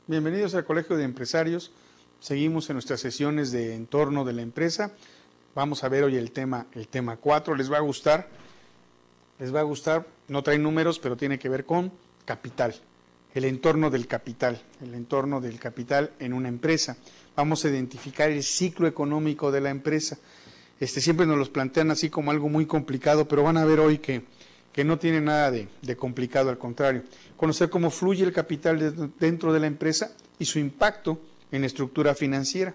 Bienvenidos al Colegio de Empresarios. Seguimos en nuestras sesiones de entorno de la empresa. Vamos a ver hoy el tema 4. Les va a gustar, no trae números, pero tiene que ver con capital, el entorno del capital en una empresa. Vamos a identificar el ciclo económico de la empresa. Siempre nos los plantean así como algo muy complicado, pero van a ver hoy que no tiene nada de complicado, al contrario. Conocer cómo fluye el capital dentro de la empresa y su impacto en la estructura financiera.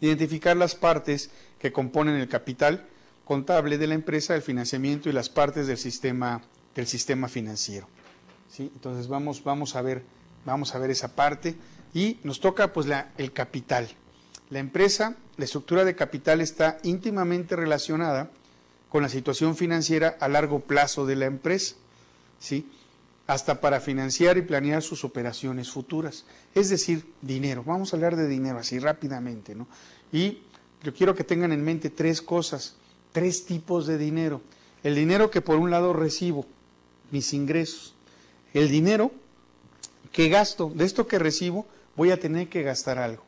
Identificar las partes que componen el capital contable de la empresa, el financiamiento y las partes del sistema financiero. ¿Sí? Entonces vamos a ver esa parte y nos toca pues el capital. La empresa, la estructura de capital está íntimamente relacionada con la situación financiera a largo plazo de la empresa, ¿sí? Hasta para financiar y planear sus operaciones futuras, es decir, dinero. Vamos a hablar de dinero así rápidamente, ¿no? Y yo quiero que tengan en mente tres cosas, tres tipos de dinero. El dinero que por un lado recibo, mis ingresos. El dinero que gasto, de esto que recibo, voy a tener que gastar algo.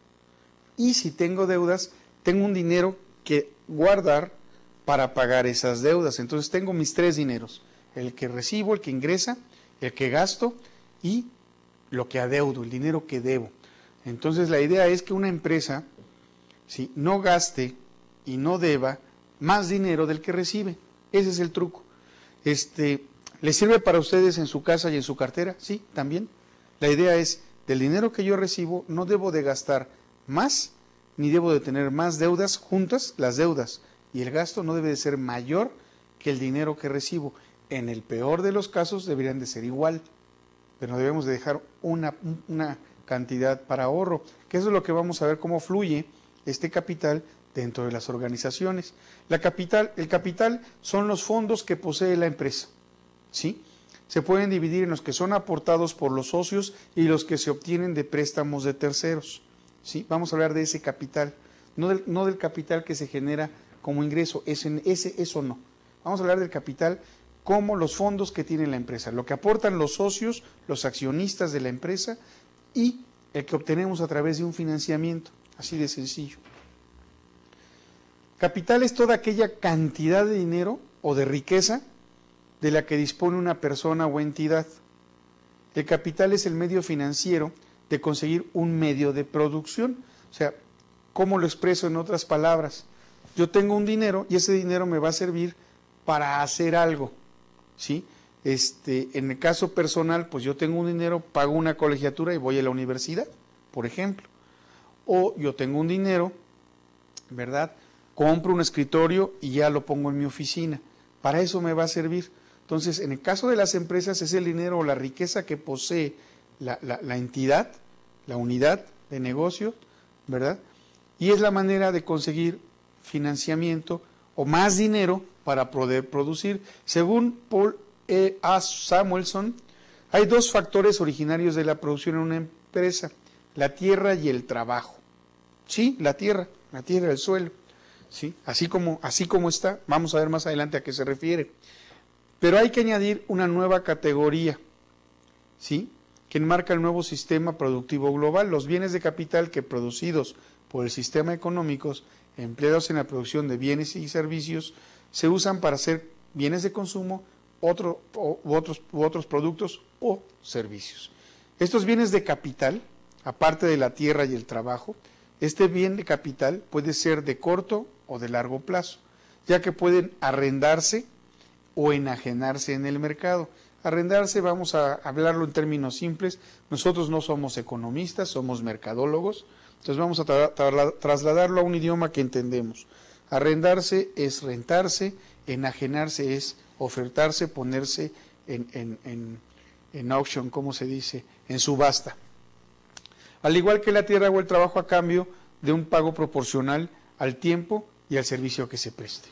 Y si tengo deudas, tengo un dinero que guardar para pagar esas deudas. Entonces tengo mis tres dineros, el que recibo, el que ingresa, el que gasto y lo que adeudo, el dinero que debo. Entonces la idea es que una empresa no gaste y no deba más dinero del que recibe. Ese es el truco. ¿Les sirve para ustedes en su casa y en su cartera? Sí, también. La idea es, del dinero que yo recibo, no debo de gastar más, ni debo de tener más deudas juntas, las deudas y el gasto no debe de ser mayor que el dinero que recibo. En el peor de los casos deberían de ser igual, pero debemos de dejar una cantidad para ahorro, que eso es lo que vamos a ver cómo fluye este capital dentro de las organizaciones. El capital son los fondos que posee la empresa, ¿sí? Se pueden dividir en los que son aportados por los socios y los que se obtienen de préstamos de terceros, ¿sí? Vamos a hablar de ese capital, no del capital que se genera como ingreso, eso no. Vamos a hablar del capital como los fondos que tiene la empresa, lo que aportan los socios, los accionistas de la empresa y el que obtenemos a través de un financiamiento, así de sencillo. Capital es toda aquella cantidad de dinero o de riqueza de la que dispone una persona o entidad. El capital es el medio financiero de conseguir un medio de producción. O sea, ¿cómo lo expreso en otras palabras? Yo tengo un dinero y ese dinero me va a servir para hacer algo, ¿sí? En el caso personal, pues yo tengo un dinero, pago una colegiatura y voy a la universidad, por ejemplo. O yo tengo un dinero, ¿verdad? Compro un escritorio y ya lo pongo en mi oficina. Para eso me va a servir. Entonces, en el caso de las empresas, es el dinero o la riqueza que posee la entidad, la unidad de negocio, ¿verdad? Y es la manera de conseguir financiamiento o más dinero para poder producir. Según Paul A. Samuelson, hay dos factores originarios de la producción en una empresa: la tierra y el trabajo. Sí, la tierra, el suelo, ¿sí? Así como está. Vamos a ver más adelante a qué se refiere. Pero hay que añadir una nueva categoría, ¿sí?, que enmarca el nuevo sistema productivo global. Los bienes de capital que, producidos por el sistema económico, empleados en la producción de bienes y servicios, se usan para hacer bienes de consumo, otros productos o servicios. Estos bienes de capital, aparte de la tierra y el trabajo, este bien de capital puede ser de corto o de largo plazo, ya que pueden arrendarse o enajenarse en el mercado. Arrendarse, vamos a hablarlo en términos simples, nosotros no somos economistas, somos mercadólogos, entonces vamos a trasladarlo a un idioma que entendemos. Arrendarse es rentarse, enajenarse es ofertarse, ponerse en auction, ¿cómo se dice?, en subasta. Al igual que la tierra o el trabajo a cambio de un pago proporcional al tiempo y al servicio que se preste.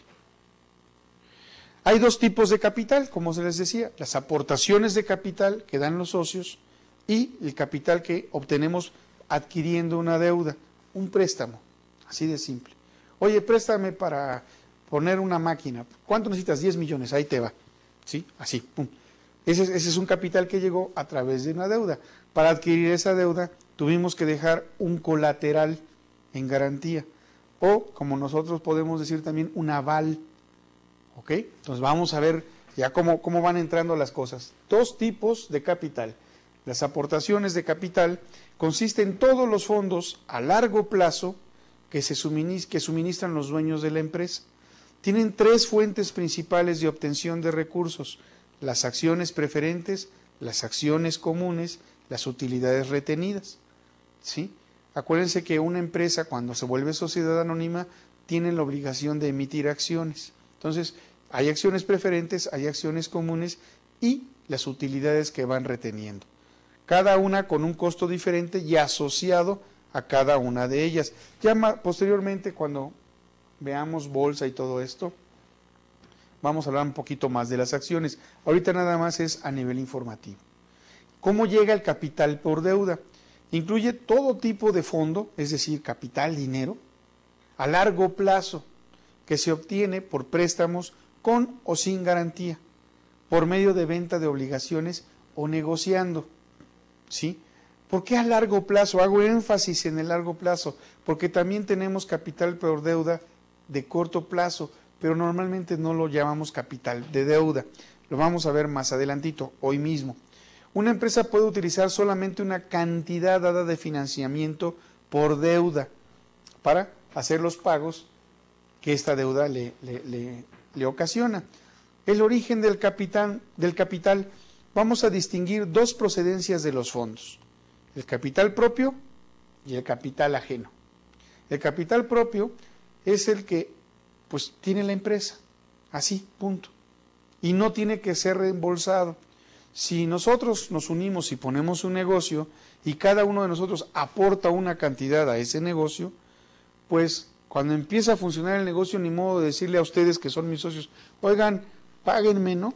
Hay dos tipos de capital, como se les decía: las aportaciones de capital que dan los socios y el capital que obtenemos adquiriendo una deuda, un préstamo, así de simple. Oye, préstame para poner una máquina. ¿Cuánto necesitas? 10 millones, ahí te va. ¿Sí? Así, pum. Ese es un capital que llegó a través de una deuda. Para adquirir esa deuda tuvimos que dejar un colateral en garantía o, como nosotros podemos decir también, un aval. ¿Ok? Entonces vamos a ver ya cómo van entrando las cosas. Dos tipos de capital. Las aportaciones de capital consisten en todos los fondos a largo plazo que suministran los dueños de la empresa. Tienen tres fuentes principales de obtención de recursos: las acciones preferentes, las acciones comunes, las utilidades retenidas. ¿Sí? Acuérdense que una empresa, cuando se vuelve sociedad anónima, tiene la obligación de emitir acciones. Entonces, hay acciones preferentes, hay acciones comunes y las utilidades que van reteniendo. Cada una con un costo diferente y asociado a cada una de ellas. Ya posteriormente, cuando veamos bolsa y todo esto, vamos a hablar un poquito más de las acciones. Ahorita nada más es a nivel informativo. ¿Cómo llega el capital por deuda? Incluye todo tipo de fondo, es decir, capital, dinero, a largo plazo, que se obtiene por préstamos con o sin garantía, por medio de venta de obligaciones o negociando. ¿Sí? ¿Por qué a largo plazo? Hago énfasis en el largo plazo, porque también tenemos capital por deuda de corto plazo, pero normalmente no lo llamamos capital de deuda. Lo vamos a ver más adelantito, hoy mismo. Una empresa puede utilizar solamente una cantidad dada de financiamiento por deuda para hacer los pagos que esta deuda le ocasiona. El origen del capital, vamos a distinguir dos procedencias de los fondos: el capital propio y el capital ajeno. El capital propio es el que pues tiene la empresa, así, punto, y no tiene que ser reembolsado. Si nosotros nos unimos y ponemos un negocio y cada uno de nosotros aporta una cantidad a ese negocio, pues cuando empieza a funcionar el negocio, ni modo de decirle a ustedes que son mis socios, oigan, páguenme, ¿no?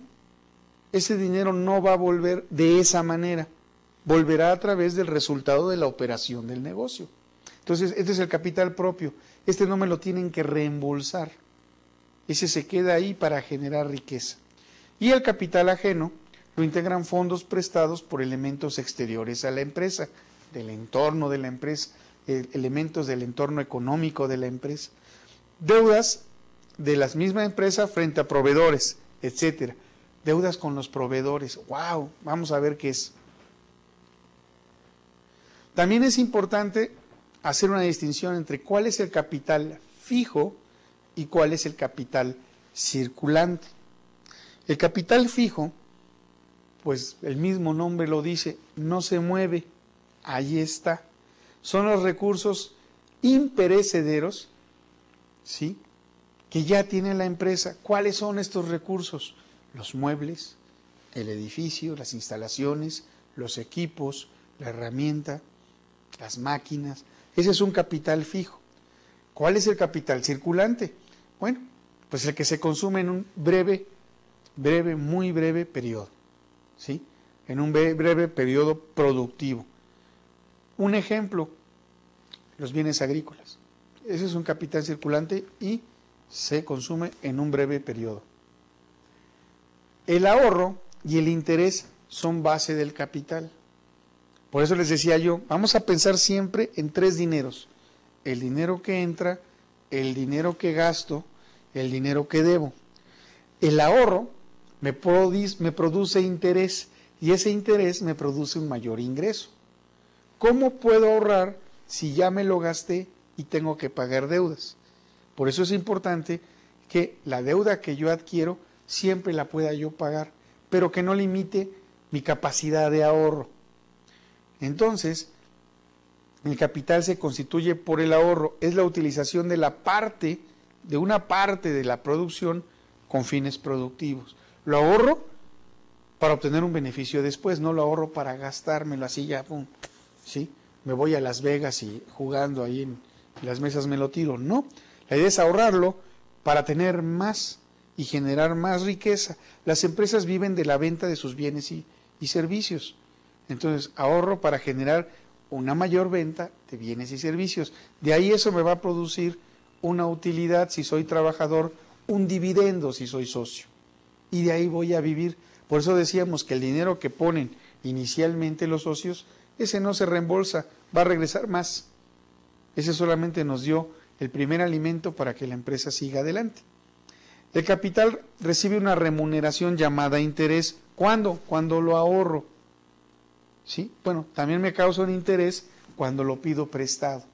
Ese dinero no va a volver de esa manera, volverá a través del resultado de la operación del negocio. Entonces, este es el capital propio, este no me lo tienen que reembolsar, ese se queda ahí para generar riqueza. Y el capital ajeno lo integran fondos prestados por elementos exteriores a la empresa, del entorno de la empresa, elementos del entorno económico de la empresa, deudas de la misma empresa frente a proveedores, etcétera. Deudas con los proveedores. ¡Wow! Vamos a ver qué es. También es importante hacer una distinción entre cuál es el capital fijo y cuál es el capital circulante. El capital fijo, pues el mismo nombre lo dice, no se mueve, ahí está. Son los recursos imperecederos, ¿sí?, que ya tiene la empresa. ¿Cuáles son estos recursos? Los muebles, el edificio, las instalaciones, los equipos, la herramienta, las máquinas. Ese es un capital fijo. ¿Cuál es el capital circulante? Bueno, pues el que se consume en un muy breve periodo, ¿sí? En un breve periodo productivo. Un ejemplo, los bienes agrícolas. Ese es un capital circulante y se consume en un breve periodo. El ahorro y el interés son base del capital. Por eso les decía yo, vamos a pensar siempre en tres dineros: el dinero que entra, el dinero que gasto, el dinero que debo. El ahorro me produce interés y ese interés me produce un mayor ingreso. ¿Cómo puedo ahorrar si ya me lo gasté y tengo que pagar deudas? Por eso es importante que la deuda que yo adquiero siempre la pueda yo pagar, pero que no limite mi capacidad de ahorro. Entonces, el capital se constituye por el ahorro, es la utilización de una parte de la producción con fines productivos. Lo ahorro para obtener un beneficio después, no lo ahorro para gastármelo así ya, pum, ¿sí? Me voy a Las Vegas y jugando ahí en las mesas me lo tiro. No, la idea es ahorrarlo para tener más y generar más riqueza. Las empresas viven de la venta de sus bienes y servicios. Entonces, ahorro para generar una mayor venta de bienes y servicios. De ahí eso me va a producir una utilidad si soy trabajador, un dividendo si soy socio. Y de ahí voy a vivir, Por eso decíamos que el dinero que ponen inicialmente los socios, ese no se reembolsa, va a regresar más. Ese solamente nos dio el primer alimento para que la empresa siga adelante. El capital recibe una remuneración llamada interés. ¿Cuándo? Cuando lo ahorro. ¿Sí? Bueno, también me causa un interés cuando lo pido prestado.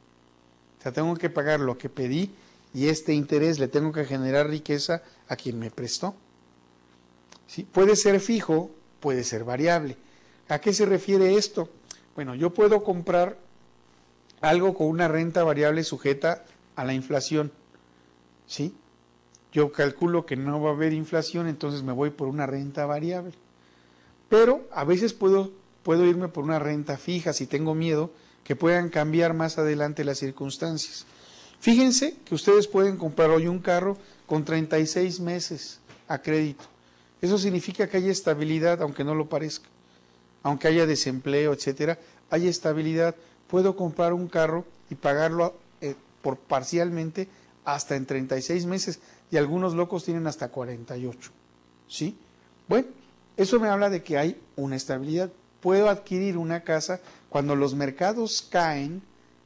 O sea, tengo que pagar lo que pedí y este interés le tengo que generar riqueza a quien me prestó. ¿Sí? Puede ser fijo, puede ser variable. ¿A qué se refiere esto? Bueno, yo puedo comprar algo con una renta variable sujeta a la inflación. ¿Sí? Yo calculo que no va a haber inflación, entonces me voy por una renta variable. Pero a veces puedo irme por una renta fija si tengo miedo que puedan cambiar más adelante las circunstancias. Fíjense que ustedes pueden comprar hoy un carro con 36 meses a crédito. Eso significa que hay estabilidad, aunque no lo parezca. Aunque haya desempleo, etcétera, hay estabilidad. Puedo comprar un carro y pagarlo por parcialmente hasta en 36 meses y algunos locos tienen hasta 48. ¿Sí? Bueno, eso me habla de que hay una estabilidad. Puedo adquirir una casa cuando los mercados caen,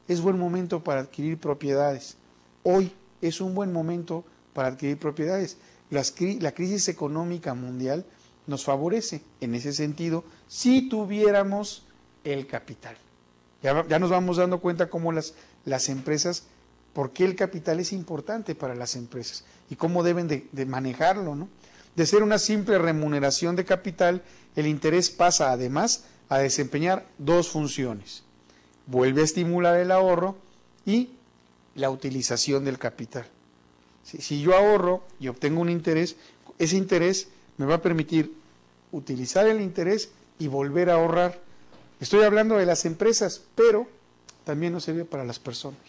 es buen momento para adquirir propiedades. Hoy es un buen momento para adquirir propiedades. La crisis económica mundial nos favorece en ese sentido si tuviéramos el capital. Ya nos vamos dando cuenta cómo las empresas, por qué el capital es importante para las empresas y cómo deben de manejarlo, ¿no? De ser una simple remuneración de capital, el interés pasa además a desempeñar dos funciones. Vuelve a estimular el ahorro y la utilización del capital. Si yo ahorro y obtengo un interés, ese interés me va a permitir utilizar el interés y volver a ahorrar. Estoy hablando de las empresas, pero también nos sirve para las personas.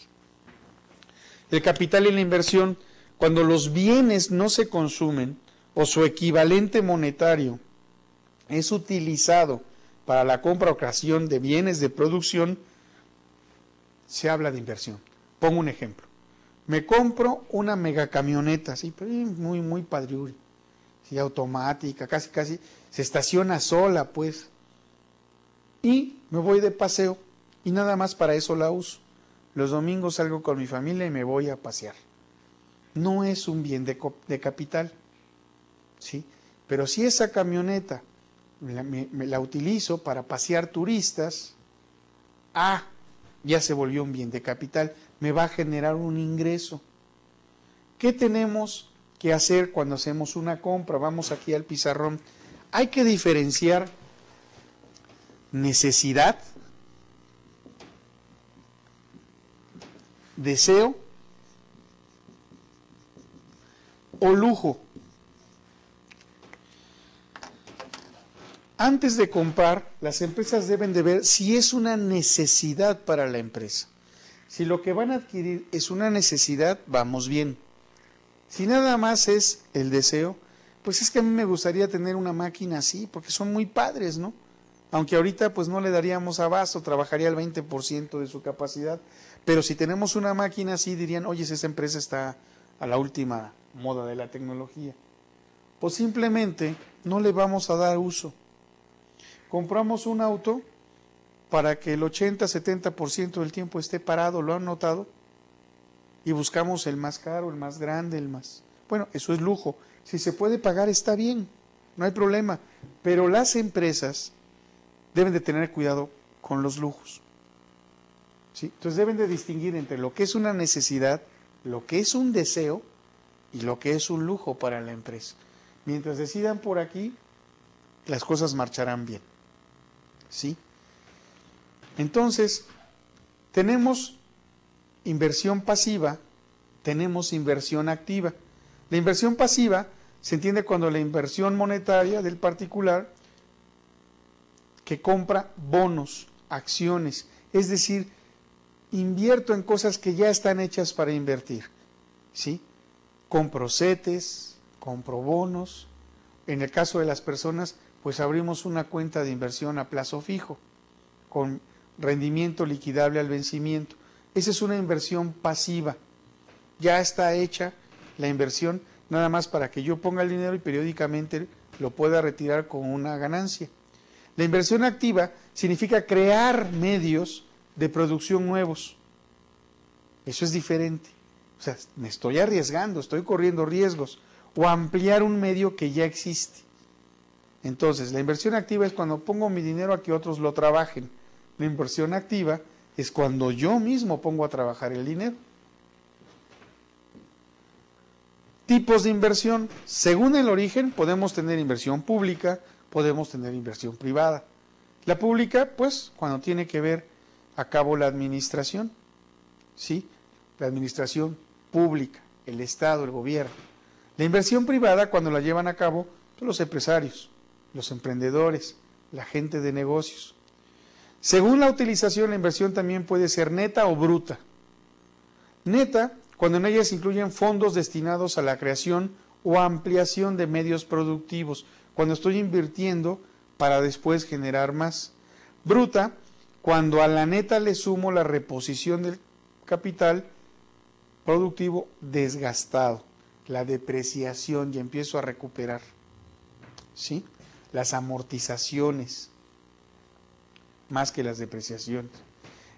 El capital y la inversión, cuando los bienes no se consumen o su equivalente monetario es utilizado para la compra o creación de bienes de producción, se habla de inversión. Pongo un ejemplo. Me compro una megacamioneta, ¿sí? Muy padriuri, ¿sí? Automática, casi se estaciona sola, pues. Y me voy de paseo y nada más para eso la uso. Los domingos salgo con mi familia y me voy a pasear. No es un bien de capital, ¿sí? Pero si esa camioneta me la utilizo para pasear turistas, ya se volvió un bien de capital, me va a generar un ingreso. ¿Qué tenemos que hacer cuando hacemos una compra? Vamos aquí al pizarrón. Hay que diferenciar necesidad, deseo o lujo. Antes de comprar, las empresas deben de ver si es una necesidad para la empresa. Si lo que van a adquirir es una necesidad, vamos bien. Si nada más es el deseo, pues es que a mí me gustaría tener una máquina así, porque son muy padres, ¿no? Aunque ahorita pues no le daríamos abasto, trabajaría el 20% de su capacidad. Pero si tenemos una máquina así, dirían, oye, esa empresa está a la última moda de la tecnología. O simplemente no le vamos a dar uso. Compramos un auto para que el 80-70% del tiempo esté parado, ¿lo han notado? Y buscamos el más caro, el más grande, el más... Bueno, eso es lujo. Si se puede pagar está bien, no hay problema. Pero las empresas deben de tener cuidado con los lujos. ¿Sí? Entonces deben de distinguir entre lo que es una necesidad, lo que es un deseo y lo que es un lujo para la empresa. Mientras decidan por aquí, las cosas marcharán bien. ¿Sí? Entonces, tenemos inversión pasiva, tenemos inversión activa. La inversión pasiva se entiende cuando la inversión monetaria del particular que compra bonos, acciones, es decir, invierto en cosas que ya están hechas para invertir, ¿sí? Compro CETES, compro bonos. En el caso de las personas, pues abrimos una cuenta de inversión a plazo fijo, con rendimiento liquidable al vencimiento. Esa es una inversión pasiva. Ya está hecha la inversión, nada más para que yo ponga el dinero y periódicamente lo pueda retirar con una ganancia. La inversión activa significa crear medios de producción nuevos. Eso es diferente. O sea, me estoy arriesgando, estoy corriendo riesgos, o ampliar un medio que ya existe. Entonces, la inversión activa es cuando pongo mi dinero a que otros lo trabajen. La inversión activa es cuando yo mismo pongo a trabajar el dinero. Tipos de inversión. Según el origen, podemos tener inversión pública, podemos tener inversión privada. La pública, pues, cuando tiene que ver a cabo la administración, ¿sí? La administración pública, el Estado, el gobierno. La inversión privada, cuando la llevan a cabo los empresarios, los emprendedores, la gente de negocios. Según la utilización, la inversión también puede ser neta o bruta. Neta, cuando en ella se incluyen fondos destinados a la creación o ampliación de medios productivos, cuando estoy invirtiendo para después generar más. Bruta, cuando a la neta le sumo la reposición del capital productivo desgastado, la depreciación, y empiezo a recuperar, ¿sí? Las amortizaciones, más que las depreciaciones.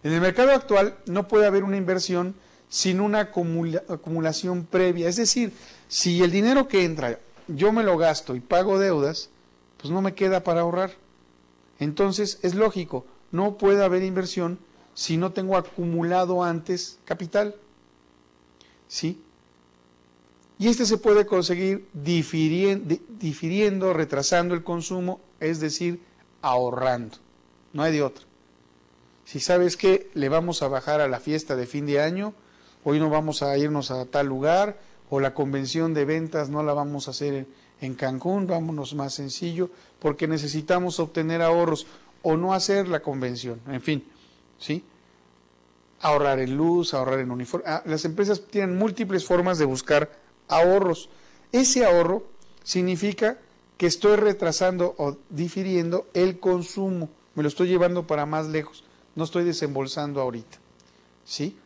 En el mercado actual no puede haber una inversión sin una acumulación previa, es decir, si el dinero que entra yo me lo gasto y pago deudas, pues no me queda para ahorrar. Entonces es lógico, no puede haber inversión si no tengo acumulado antes capital, ¿sí? Y se puede conseguir difiriendo, retrasando el consumo, es decir, ahorrando. No hay de otra. Si sabes que le vamos a bajar a la fiesta de fin de año, hoy no vamos a irnos a tal lugar, o la convención de ventas no la vamos a hacer en Cancún, vámonos más sencillo, porque necesitamos obtener ahorros, o no hacer la convención, en fin, ¿sí? Ahorrar en luz, ahorrar en uniforme. Las empresas tienen múltiples formas de buscar ahorros. Ese ahorro significa que estoy retrasando o difiriendo el consumo, me lo estoy llevando para más lejos, no estoy desembolsando ahorita, ¿sí?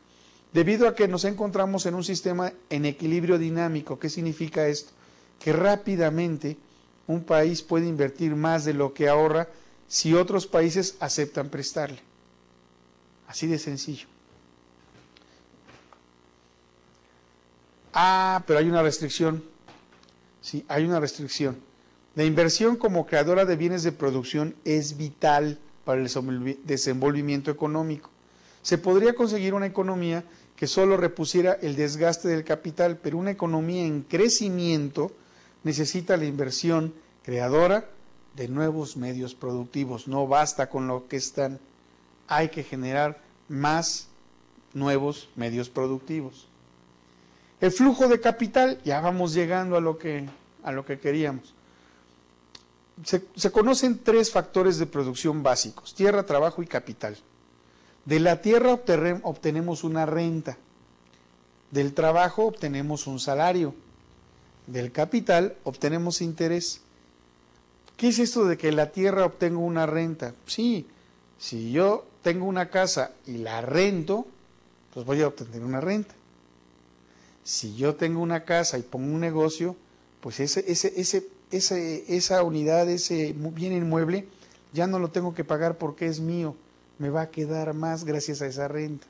Debido a que nos encontramos en un sistema en equilibrio dinámico. ¿Qué significa esto? Que rápidamente un país puede invertir más de lo que ahorra si otros países aceptan prestarle. Así de sencillo. Pero hay una restricción. Sí, hay una restricción. La inversión como creadora de bienes de producción es vital para el desenvolvimiento económico. Se podría conseguir una economía que solo repusiera el desgaste del capital, pero una economía en crecimiento necesita la inversión creadora de nuevos medios productivos. No basta con lo que están, hay que generar más nuevos medios productivos. El flujo de capital, ya vamos llegando a lo que queríamos. Se conocen 3 factores de producción básicos: tierra, trabajo y capital. De la tierra obtenemos una renta, del trabajo obtenemos un salario, del capital obtenemos interés. ¿Qué es esto de que la tierra obtengo una renta? Sí, si yo tengo una casa y la rento, pues voy a obtener una renta. Si yo tengo una casa y pongo un negocio, pues esa unidad, ese bien inmueble, ya no lo tengo que pagar porque es mío. Me va a quedar más gracias a esa renta,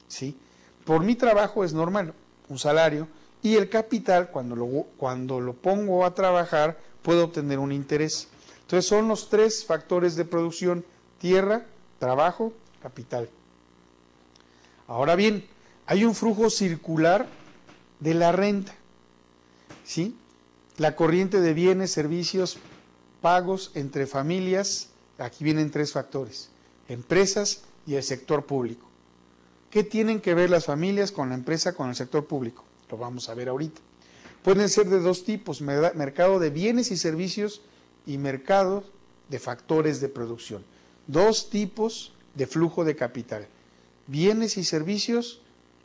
¿sí? Por mi trabajo es normal, un salario, y el capital, cuando lo pongo a trabajar, puedo obtener un interés. Entonces son los 3 factores de producción: tierra, trabajo, capital. Ahora bien, hay un flujo circular de la renta, ¿sí? La corriente de bienes, servicios, pagos entre familias. Aquí vienen 3 factores: empresas y el sector público. ¿Qué tienen que ver las familias con la empresa, con el sector público? Lo vamos a ver ahorita. Pueden ser de 2 tipos: mercado de bienes y servicios y mercado de factores de producción. 2 tipos de flujo de capital: bienes y servicios,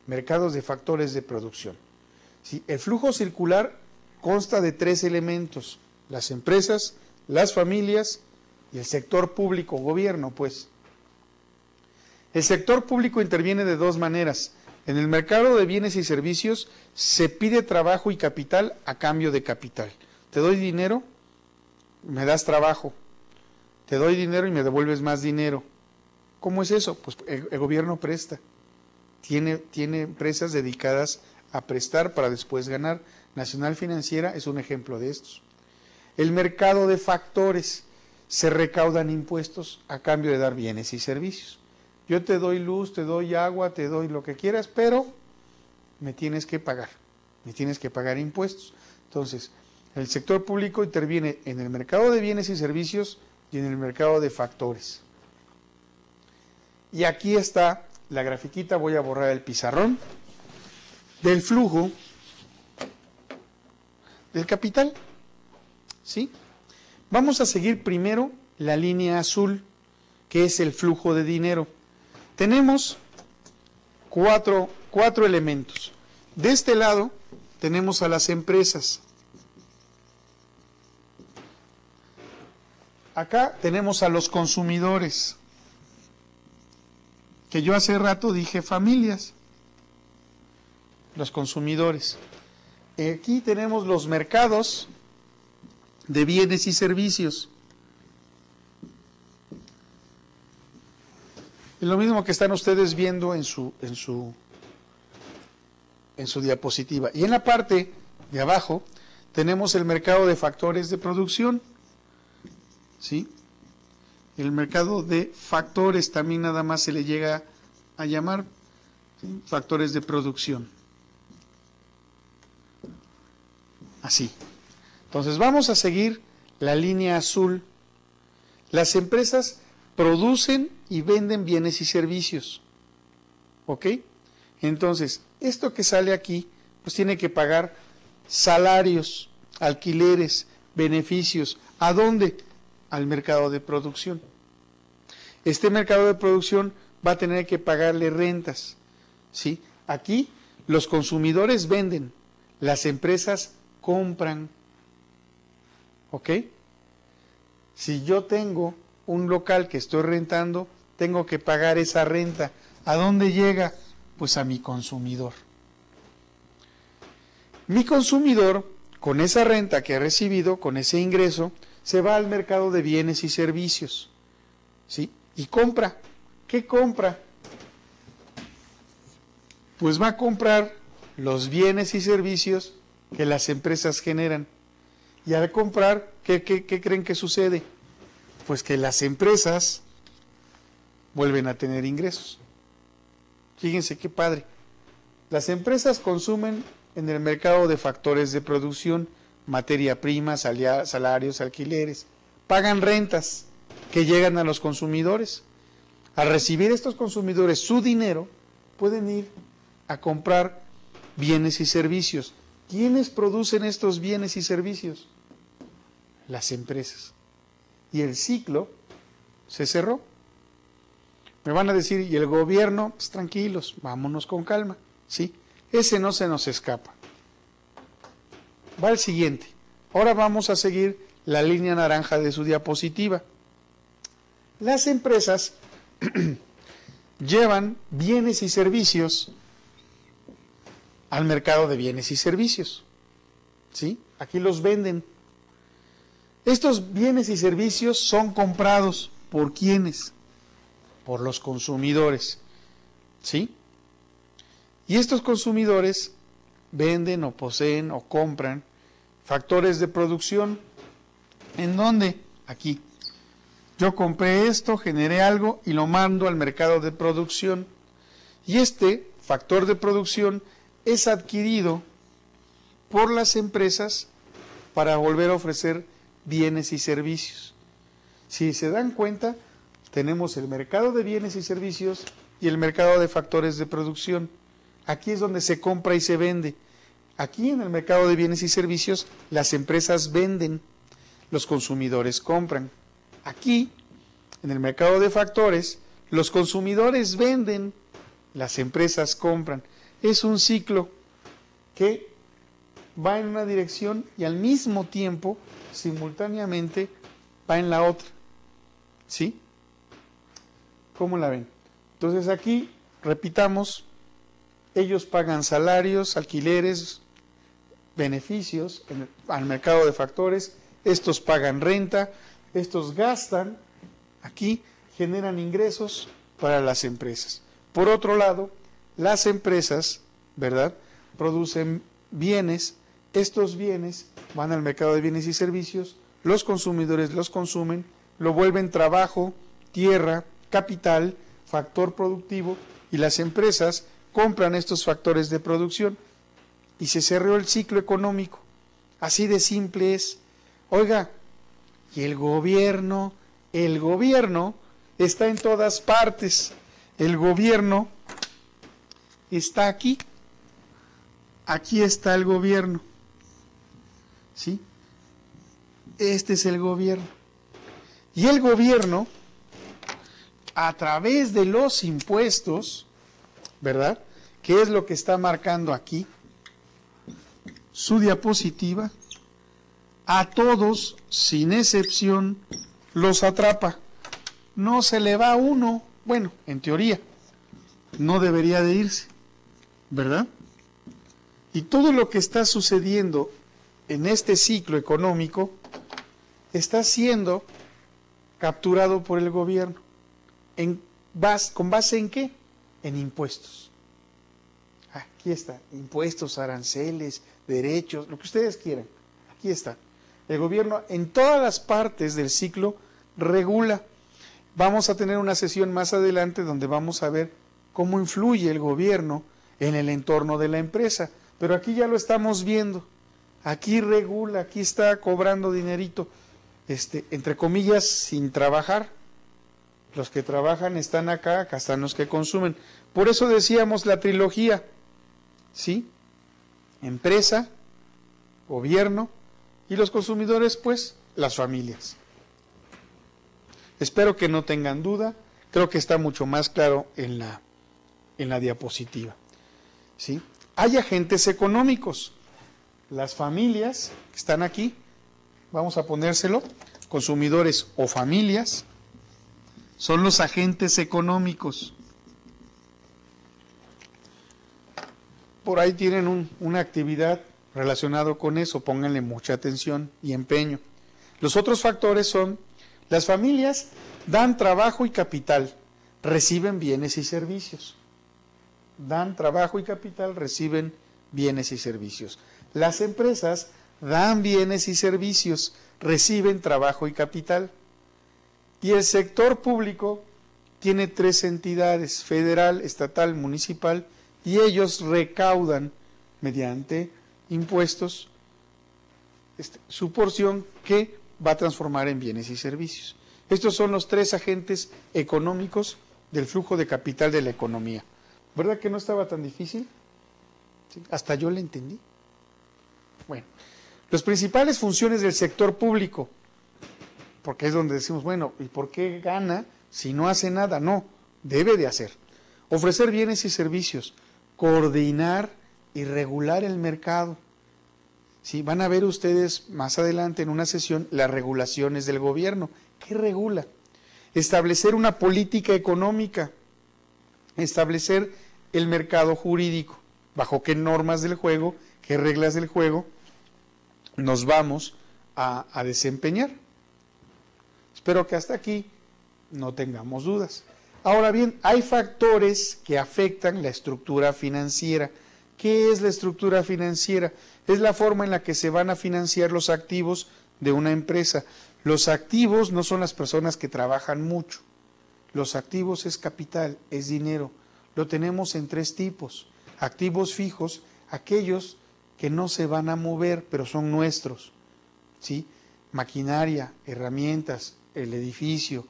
mercados de factores de producción. ¿Sí? El flujo circular consta de 3 elementos: las empresas, las familias y el sector público, gobierno, pues. El sector público interviene de 2 maneras. En el mercado de bienes y servicios se pide trabajo y capital a cambio de capital. Te doy dinero me das trabajo, te doy dinero y me devuelves más dinero. ¿Cómo es eso? Pues el gobierno presta. Tiene empresas dedicadas a prestar para después ganar. Nacional Financiera es un ejemplo de estos. El mercado de factores, se recaudan impuestos a cambio de dar bienes y servicios. Yo te doy luz, te doy agua, te doy lo que quieras, pero me tienes que pagar impuestos. Entonces, el sector público interviene en el mercado de bienes y servicios y en el mercado de factores. Y aquí está la grafiquita, voy a borrar el pizarrón, del flujo del capital, ¿sí? Vamos a seguir primero la línea azul, que es el flujo de dinero. Tenemos cuatro elementos. De este lado tenemos a las empresas. Acá tenemos a los consumidores, que yo hace rato dije familias, los consumidores. Aquí tenemos los mercados de bienes y servicios. Es lo mismo que están ustedes viendo en su diapositiva. Y en la parte de abajo tenemos el mercado de factores de producción, ¿sí? El mercado de factores también nada más se le llega a llamar, ¿sí? Factores de producción. Así. Entonces vamos a seguir la línea azul. Las empresas producen y venden bienes y servicios. ¿Ok? Entonces, esto que sale aquí, pues tiene que pagar salarios, alquileres, beneficios. ¿A dónde? Al mercado de producción. Este mercado de producción va a tener que pagarle rentas, ¿sí? Aquí los consumidores venden, las empresas compran. ¿Ok? Si yo tengo un local que estoy rentando, tengo que pagar esa renta. ¿A dónde llega? Pues a mi consumidor. Mi consumidor, con esa renta que ha recibido, con ese ingreso, se va al mercado de bienes y servicios, ¿sí? Y compra. ¿Qué compra? Pues va a comprar los bienes y servicios que las empresas generan. Y al comprar, ¿qué creen que sucede? Pues que las empresas vuelven a tener ingresos. Fíjense qué padre. Las empresas consumen en el mercado de factores de producción, materia prima, salarios, alquileres. Pagan rentas que llegan a los consumidores. Al recibir estos consumidores su dinero, pueden ir a comprar bienes y servicios. ¿Quiénes producen estos bienes y servicios? Las empresas. Y el ciclo se cerró. Me van a decir, ¿y el gobierno? Pues tranquilos, vámonos con calma, ¿sí? Ese no se nos escapa. Va al siguiente. Ahora vamos a seguir la línea naranja de su diapositiva. Las empresas llevan bienes y servicios al mercado de bienes y servicios, ¿sí? Aquí los venden. Estos bienes y servicios son comprados ¿por quiénes? Por los consumidores, ¿sí? Y estos consumidores venden o poseen o compran factores de producción. ¿En dónde? Aquí. Yo compré esto, generé algo y lo mando al mercado de producción. Y este factor de producción es adquirido por las empresas para volver a ofrecer bienes y servicios. Si se dan cuenta, tenemos el mercado de bienes y servicios y el mercado de factores de producción. Aquí es donde se compra y se vende. Aquí en el mercado de bienes y servicios, las empresas venden, los consumidores compran. Aquí, en el mercado de factores, los consumidores venden, las empresas compran. Es un ciclo que va en una dirección y al mismo tiempo, simultáneamente, va en la otra. ¿Sí? ¿Cómo la ven? Entonces aquí, repitamos, ellos pagan salarios, alquileres, beneficios al mercado de factores, estos pagan renta, estos gastan aquí, generan ingresos para las empresas. Por otro lado, las empresas, ¿verdad?, producen bienes, estos bienes van al mercado de bienes y servicios, los consumidores los consumen, lo vuelven trabajo, tierra, capital, factor productivo, y las empresas compran estos factores de producción y se cerró el ciclo económico. Así de simple es. Oiga, y el gobierno está en todas partes. El gobierno está aquí. Aquí está el gobierno. ¿Sí? Este es el gobierno. Y el gobierno, a través de los impuestos, ¿verdad?, ¿qué es lo que está marcando aquí? Su diapositiva, a todos, sin excepción, los atrapa. No se le va uno, bueno, en teoría, no debería de irse, ¿verdad? Y todo lo que está sucediendo en este ciclo económico está siendo capturado por el gobierno. ¿Con base en qué? En impuestos. Aquí está, impuestos, aranceles, derechos, lo que ustedes quieran. Aquí está. El gobierno en todas las partes del ciclo regula. Vamos a tener una sesión más adelante donde vamos a ver cómo influye el gobierno en el entorno de la empresa. Pero aquí ya lo estamos viendo. Aquí regula, aquí está cobrando dinerito, entre comillas, sin trabajar. Los que trabajan están acá, acá están los que consumen. Por eso decíamos la trilogía, ¿sí? Empresa, gobierno y los consumidores, pues, las familias. Espero que no tengan duda, creo que está mucho más claro en la diapositiva, ¿sí? Hay agentes económicos, las familias que están aquí, vamos a ponérselo, consumidores o familias, son los agentes económicos. Por ahí tienen una actividad relacionada con eso, pónganle mucha atención y empeño. Los otros factores son, las familias dan trabajo y capital, reciben bienes y servicios. Dan trabajo y capital, reciben bienes y servicios. Las empresas dan bienes y servicios, reciben trabajo y capital. Y el sector público tiene 3 entidades, federal, estatal, municipal, y ellos recaudan mediante impuestos su porción que va a transformar en bienes y servicios. Estos son los 3 agentes económicos del flujo de capital de la economía. ¿Verdad que no estaba tan difícil? ¿Sí? Hasta yo le entendí. Bueno, las principales funciones del sector público, porque es donde decimos, bueno, ¿y por qué gana si no hace nada? No, debe de hacer. Ofrecer bienes y servicios, coordinar y regular el mercado. Sí, van a ver ustedes más adelante en una sesión las regulaciones del gobierno. ¿Qué regula? Establecer una política económica, establecer el mercado jurídico, bajo qué normas del juego, qué reglas del juego nos vamos a desempeñar. Espero que hasta aquí no tengamos dudas. Ahora bien, hay factores que afectan la estructura financiera. ¿Qué es la estructura financiera? Es la forma en la que se van a financiar los activos de una empresa. Los activos no son las personas que trabajan mucho. Los activos es capital, es dinero. Lo tenemos en 3 tipos. Activos fijos, aquellos que no se van a mover, pero son nuestros, ¿sí? Maquinaria, herramientas, el edificio,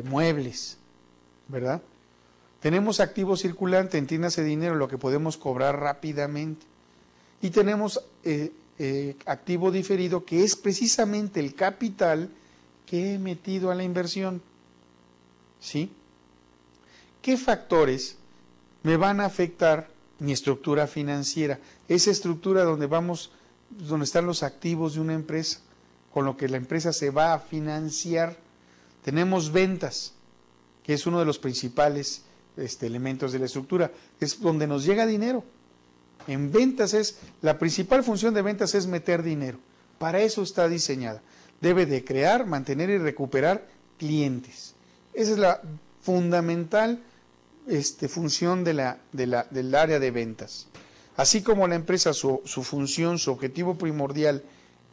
muebles, ¿verdad? Tenemos activo circulante, entiéndase dinero, lo que podemos cobrar rápidamente. Y tenemos activo diferido, que es precisamente el capital que he metido a la inversión, ¿sí? ¿Qué factores me van a afectar mi estructura financiera? Esa estructura donde están los activos de una empresa, con lo que la empresa se va a financiar. Tenemos ventas, que es uno de los principales elementos de la estructura, es donde nos llega dinero, En ventas la principal función de ventas es meter dinero. Para eso está diseñada. Debe de crear, mantener y recuperar clientes. Esa es la fundamental función del área de ventas. Así como la empresa, su función, su objetivo primordial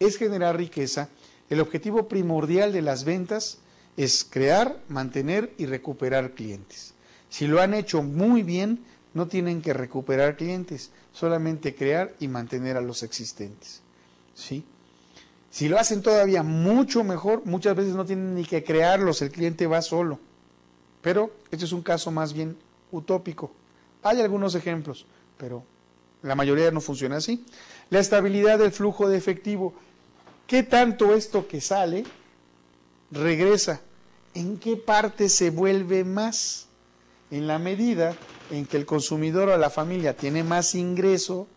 es generar riqueza, el objetivo primordial de las ventas es crear, mantener y recuperar clientes. Si lo han hecho muy bien, no tienen que recuperar clientes, solamente crear y mantener a los existentes. ¿Sí? Si lo hacen todavía mucho mejor, muchas veces no tienen ni que crearlos, el cliente va solo. Pero este es un caso más bien utópico. Hay algunos ejemplos, pero la mayoría no funciona así. La estabilidad del flujo de efectivo. ¿Qué tanto esto que sale regresa? ¿En qué parte se vuelve más? En la medida en que el consumidor o la familia tiene más ingreso,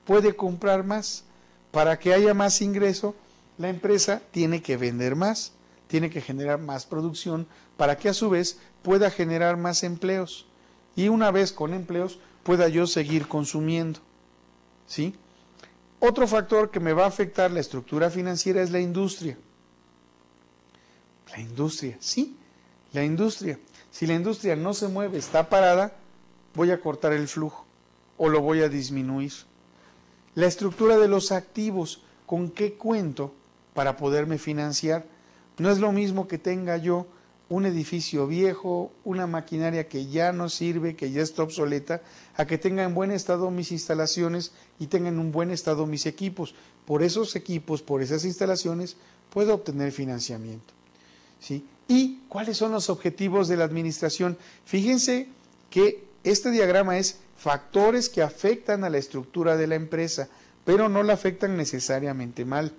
puede comprar más. Para que haya más ingreso, la empresa tiene que vender más, tiene que generar más producción para que a su vez pueda generar más empleos. Y una vez con empleos, pueda yo seguir consumiendo. ¿Sí? Otro factor que me va a afectar la estructura financiera es la industria. La industria, sí, la industria. Si la industria no se mueve, está parada, voy a cortar el flujo o lo voy a disminuir. La estructura de los activos, ¿con qué cuento para poderme financiar? No es lo mismo que tenga yo un edificio viejo, una maquinaria que ya no sirve, que ya está obsoleta, a que tenga en buen estado mis instalaciones y tenga en un buen estado mis equipos. Por esos equipos, por esas instalaciones, puedo obtener financiamiento. ¿Sí? ¿Y cuáles son los objetivos de la administración? Fíjense que este diagrama es factores que afectan a la estructura de la empresa, pero no la afectan necesariamente mal.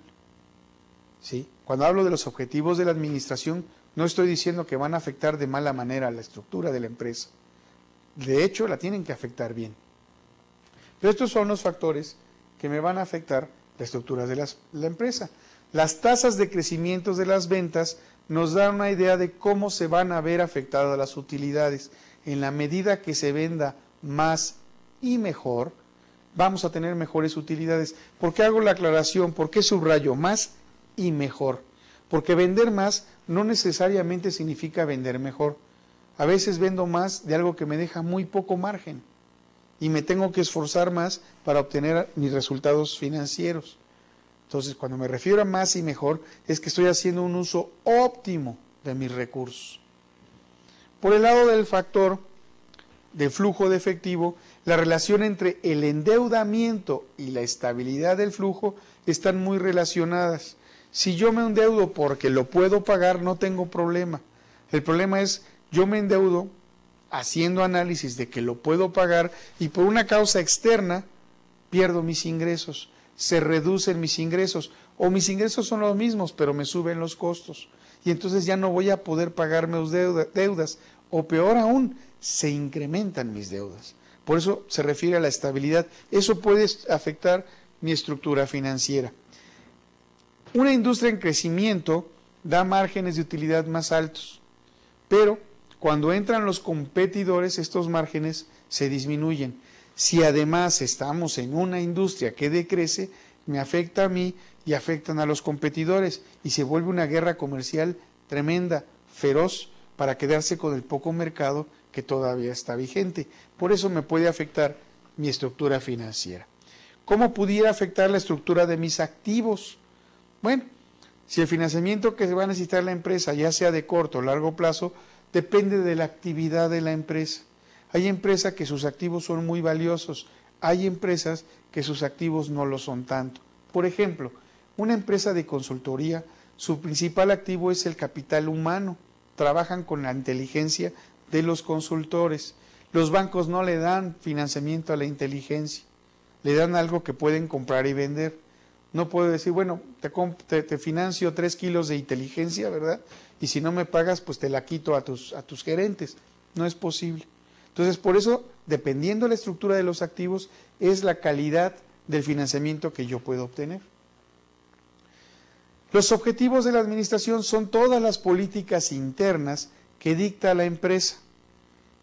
¿Sí? Cuando hablo de los objetivos de la administración, no estoy diciendo que van a afectar de mala manera a la estructura de la empresa. De hecho, la tienen que afectar bien. Pero estos son los factores que me van a afectar la estructura de la empresa. Las tasas de crecimiento de las ventas nos dan una idea de cómo se van a ver afectadas las utilidades. En la medida que se venda más y mejor, vamos a tener mejores utilidades. ¿Por qué hago la aclaración? ¿Por qué subrayo más y mejor? Porque vender más no necesariamente significa vender mejor. A veces vendo más de algo que me deja muy poco margen y me tengo que esforzar más para obtener mis resultados financieros. Entonces, cuando me refiero a más y mejor, es que estoy haciendo un uso óptimo de mis recursos. Por el lado del factor de flujo de efectivo, la relación entre el endeudamiento y la estabilidad del flujo están muy relacionadas. Si yo me endeudo porque lo puedo pagar, no tengo problema. El problema es, yo me endeudo haciendo análisis de que lo puedo pagar y por una causa externa pierdo mis ingresos, se reducen mis ingresos, o mis ingresos son los mismos, pero me suben los costos. Y entonces ya no voy a poder pagar mis deudas, o peor aún, se incrementan mis deudas. Por eso se refiere a la estabilidad. Eso puede afectar mi estructura financiera. Una industria en crecimiento da márgenes de utilidad más altos, pero cuando entran los competidores, estos márgenes se disminuyen. Si además estamos en una industria que decrece, me afecta a mí y afectan a los competidores y se vuelve una guerra comercial tremenda, feroz, para quedarse con el poco mercado que todavía está vigente. Por eso me puede afectar mi estructura financiera. ¿Cómo pudiera afectar la estructura de mis activos? Bueno, si el financiamiento que se va a necesitar la empresa, ya sea de corto o largo plazo, depende de la actividad de la empresa. Hay empresas que sus activos son muy valiosos, hay empresas que sus activos no lo son tanto. Por ejemplo, una empresa de consultoría, su principal activo es el capital humano, trabajan con la inteligencia de los consultores. Los bancos no le dan financiamiento a la inteligencia, le dan algo que pueden comprar y vender. No puedo decir, bueno, te financio 3 kilos de inteligencia, ¿verdad? Y si no me pagas, pues te la quito a tus gerentes. No es posible. Entonces, por eso, dependiendo de la estructura de los activos, es la calidad del financiamiento que yo puedo obtener. Los objetivos de la administración son todas las políticas internas que dicta la empresa,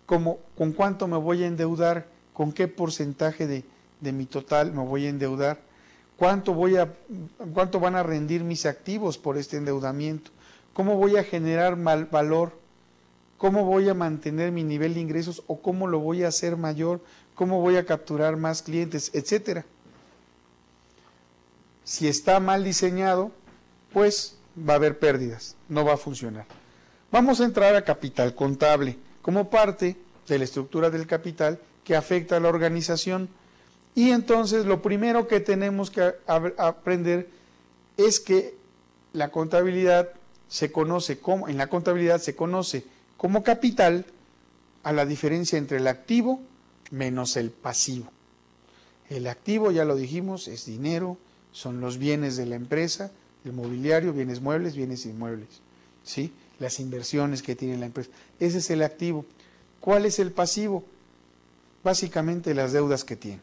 como con cuánto me voy a endeudar, con qué porcentaje de mi total me voy a endeudar? ¿Cuánto van a rendir mis activos por este endeudamiento? ¿Cómo voy a generar valor? ¿Cómo voy a mantener mi nivel de ingresos o cómo lo voy a hacer mayor? ¿Cómo voy a capturar más clientes? Etcétera. Si está mal diseñado, pues va a haber pérdidas, no va a funcionar. Vamos a entrar a capital contable como parte de la estructura del capital que afecta a la organización. Y entonces lo primero que tenemos que aprender es que la contabilidad en la contabilidad se conoce como capital a la diferencia entre el activo menos el pasivo. El activo, ya lo dijimos, es dinero, son los bienes de la empresa, el mobiliario, bienes muebles, bienes inmuebles, ¿sí? Las inversiones que tiene la empresa. Ese es el activo. ¿Cuál es el pasivo? Básicamente las deudas que tiene,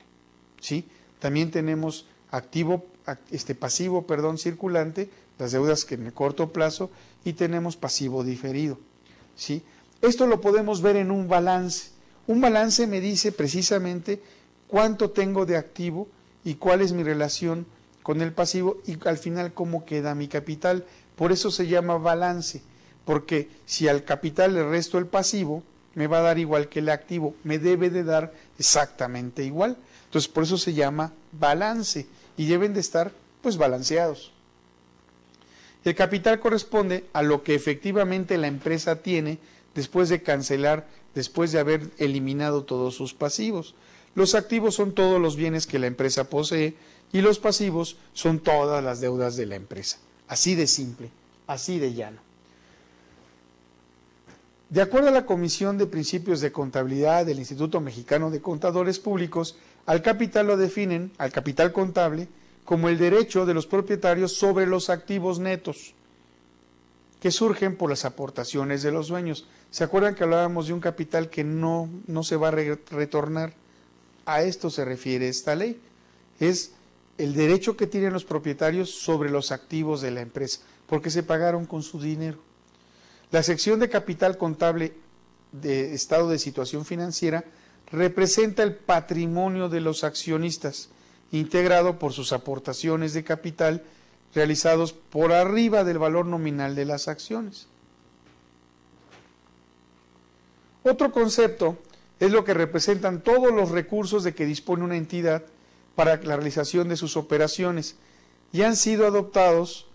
¿sí? También tenemos pasivo circulante, las deudas que en el corto plazo, y tenemos pasivo diferido, ¿sí? Esto lo podemos ver en un balance. Un balance me dice precisamente cuánto tengo de activo y cuál es mi relación con el pasivo y al final cómo queda mi capital. Por eso se llama balance, porque si al capital le resto el pasivo, me va a dar igual que el activo, me debe de dar exactamente igual. Entonces por eso se llama balance y deben de estar pues balanceados. El capital corresponde a lo que efectivamente la empresa tiene después de haber eliminado todos sus pasivos. Los activos son todos los bienes que la empresa posee y los pasivos son todas las deudas de la empresa. Así de simple, así de llano. De acuerdo a la Comisión de Principios de Contabilidad del Instituto Mexicano de Contadores Públicos, al capital lo definen, al capital contable, como el derecho de los propietarios sobre los activos netos que surgen por las aportaciones de los dueños. ¿Se acuerdan que hablábamos de un capital que no se va a retornar? A esto se refiere esta ley. Es el derecho que tienen los propietarios sobre los activos de la empresa, porque se pagaron con su dinero. La sección de capital contable de estado de situación financiera representa el patrimonio de los accionistas, integrado por sus aportaciones de capital realizados por arriba del valor nominal de las acciones. Otro concepto es lo que representan todos los recursos de que dispone una entidad para la realización de sus operaciones y han sido adoptados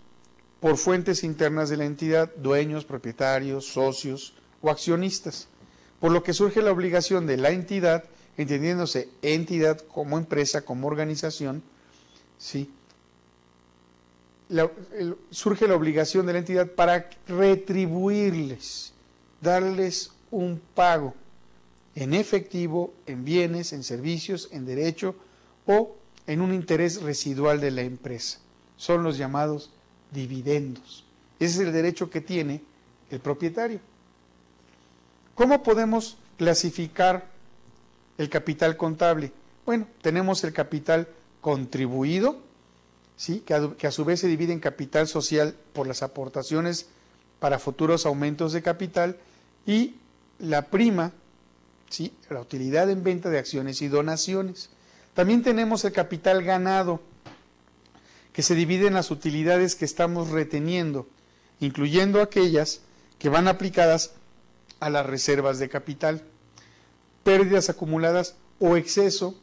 por fuentes internas de la entidad, dueños, propietarios, socios o accionistas, por lo que surge la obligación de la entidad, entendiéndose entidad como empresa, como organización, ¿sí? Surge la obligación de la entidad para retribuirles, darles un pago en efectivo, en bienes, en servicios, en derecho o en un interés residual de la empresa. Son los llamados dividendos. Ese es el derecho que tiene el propietario. ¿Cómo podemos clasificar el capital contable? Bueno, tenemos el capital contribuido, ¿sí? que a su vez se divide en capital social por las aportaciones para futuros aumentos de capital y la prima, ¿sí? la utilidad en venta de acciones y donaciones. También tenemos el capital ganado, que se divide en las utilidades que estamos reteniendo, incluyendo aquellas que van aplicadas a las reservas de capital, pérdidas acumuladas o exceso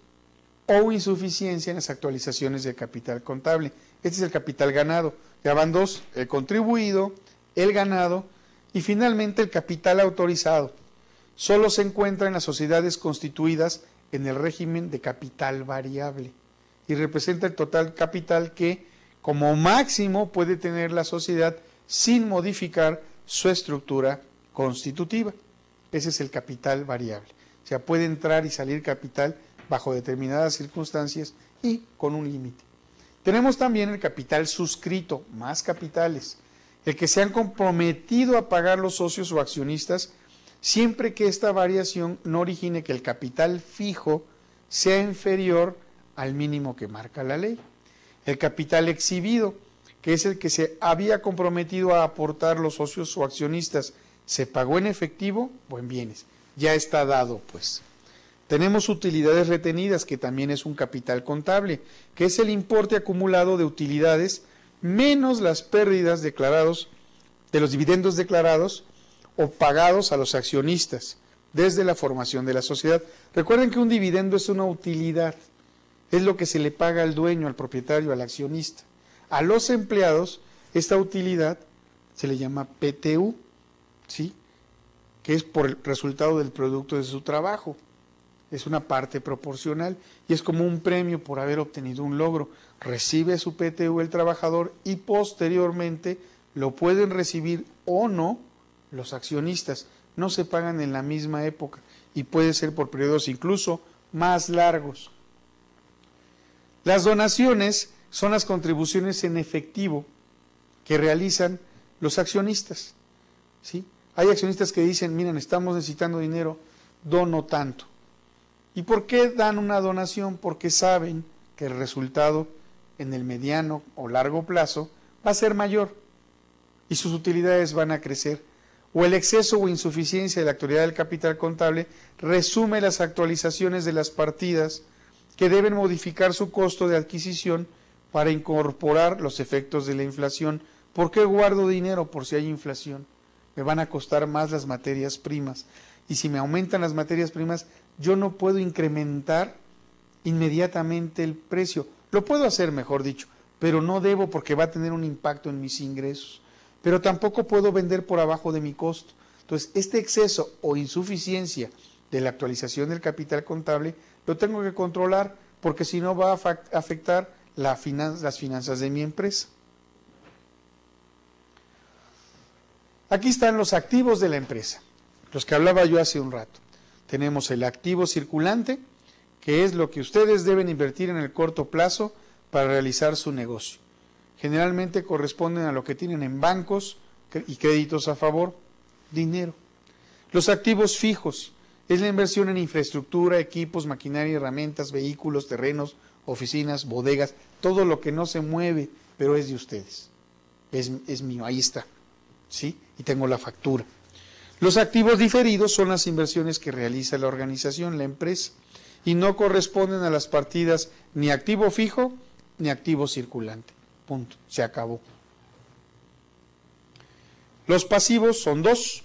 o insuficiencia en las actualizaciones del capital contable. Este es el capital ganado. Ya van dos, el contribuido, el ganado y finalmente el capital autorizado. Solo se encuentra en las sociedades constituidas en el régimen de capital variable y representa el total capital que como máximo puede tener la sociedad sin modificar su estructura constitutiva. Ese es el capital variable. O sea, puede entrar y salir capital bajo determinadas circunstancias y con un límite. Tenemos también el capital suscrito, más capitales, el que se han comprometido a pagar los socios o accionistas siempre que esta variación no origine que el capital fijo sea inferior al mínimo que marca la ley. El capital exhibido, que es el que se había comprometido a aportar los socios o accionistas, ¿se pagó en efectivo o en bienes? Ya está dado, pues. Tenemos utilidades retenidas, que también es un capital contable, que es el importe acumulado de utilidades menos las pérdidas declarados de los dividendos declarados o pagados a los accionistas desde la formación de la sociedad. Recuerden que un dividendo es una utilidad, es lo que se le paga al dueño, al propietario, al accionista. A los empleados, esta utilidad se le llama PTU, ¿sí?, que es por el resultado del producto de su trabajo. Es una parte proporcional y es como un premio por haber obtenido un logro. Recibe su PTU el trabajador y posteriormente lo pueden recibir o no los accionistas. No se pagan en la misma época y puede ser por periodos incluso más largos. Las donaciones son las contribuciones en efectivo que realizan los accionistas, ¿sí? Hay accionistas que dicen, miren, estamos necesitando dinero, dono tanto. ¿Y por qué dan una donación? Porque saben que el resultado en el mediano o largo plazo va a ser mayor y sus utilidades van a crecer. O el exceso o insuficiencia de la actualidad del capital contable resume las actualizaciones de las partidas que deben modificar su costo de adquisición para incorporar los efectos de la inflación. ¿Por qué guardo dinero? Por si hay inflación. Me van a costar más las materias primas. Y si me aumentan las materias primas, yo no puedo incrementar inmediatamente el precio. Lo puedo hacer, mejor dicho, pero no debo porque va a tener un impacto en mis ingresos. Pero tampoco puedo vender por abajo de mi costo. Entonces, este exceso o insuficiencia de la actualización del capital contable lo tengo que controlar porque si no va a afectar las finanzas de mi empresa. Aquí están los activos de la empresa, los que hablaba yo hace un rato. Tenemos el activo circulante, que es lo que ustedes deben invertir en el corto plazo para realizar su negocio. Generalmente corresponden a lo que tienen en bancos y créditos a favor, dinero. Los activos fijos es la inversión en infraestructura, equipos, maquinaria, herramientas, vehículos, terrenos, oficinas, bodegas, todo lo que no se mueve, pero es de ustedes. Es mío, ahí está, ¿sí? Y tengo la factura. Los activos diferidos son las inversiones que realiza la organización, la empresa, y no corresponden a las partidas ni activo fijo ni activo circulante. Punto, se acabó. Los pasivos son dos.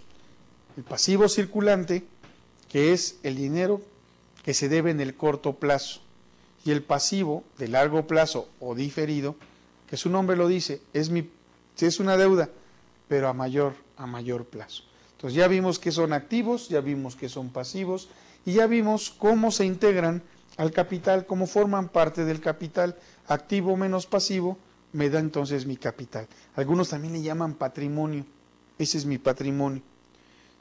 El pasivo circulante, que es el dinero que se debe en el corto plazo, y el pasivo de largo plazo o diferido, que su nombre lo dice, es una deuda, pero a mayor plazo. Entonces ya vimos que son activos, ya vimos que son pasivos y ya vimos cómo se integran al capital, cómo forman parte del capital. Activo menos pasivo me da entonces mi capital. Algunos también le llaman patrimonio. Ese es mi patrimonio,